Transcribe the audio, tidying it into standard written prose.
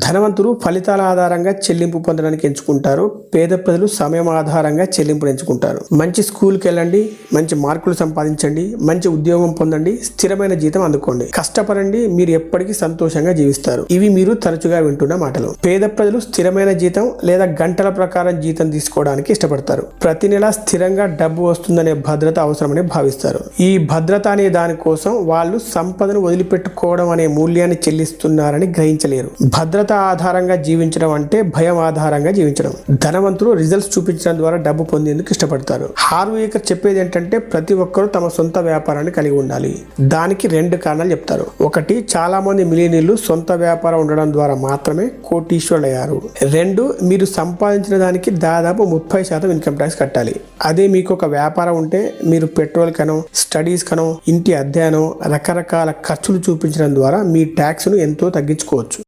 ధనవంతులు ఫలితాల ఆధారంగా చెల్లింపు పొందడానికి ఎంచుకుంటారు. పేద ప్రజలు సమయం ఆధారంగా చెల్లింపును ఎంచుకుంటారు. మంచి స్కూల్కి వెళ్ళండి, మంచి మార్కులు సంపాదించండి, మంచి ఉద్యోగం పొందండి, స్థిరమైన జీతం అందుకోండి, కష్టపడండి, మీరు ఎప్పటికీ సంతోషంగా జీవిస్తారు. ఇవి మీరు తరచుగా వింటున్న మాటలు. పేద ప్రజలు స్థిరమైన జీతం లేదా గంటల ప్రకారం జీతం తీసుకోవడానికి ఇష్టపడతారు. ప్రతి నెల స్థిరంగా డబ్బు వస్తుందనే భద్రత అవసరమని భావిస్తారు. ఈ భద్రత అనే దానికోసం వాళ్ళు సంపదను వదిలిపెట్టుకోవడం అనే మూల్యాన్ని చెల్లిస్తున్నారని గ్రహించలేరు. భద్రత ఆధారంగా జీవించడం అంటే భయం ఆధారంగా జీవించడం. ధనవంతులు రిజల్ట్స్ చూపించడం ద్వారా డబ్బు పొందేందుకు ఇష్టపడతారు. హార్వీకర్ చెప్పేది ఏంటంటే ప్రతి ఒక్కరూ తమ సొంత వ్యాపారాన్ని కలిగి ఉండాలి. దానికి 2 కారణాలు చెప్తారు. ఒకటి, చాలా మంది మిలియనీర్లు సొంత వ్యాపారం ఉండడం ద్వారా మాత్రమే కోటీశ్వరులు అయ్యారు. 2, మీరు సంపాదించిన దానికి దాదాపు 30% ఇన్కమ్ ట్యాక్స్ కట్టాలి. అదే మీకు ఒక వ్యాపారం ఉంటే మీరు పెట్రోల్ కనో, స్టడీస్ కనో, ఇంటి అద్దెనో రకరకాల ఖర్చులు చూపించడం ద్వారా మీ ట్యాక్స్ను ఎంతో తగ్గించుకోవచ్చు.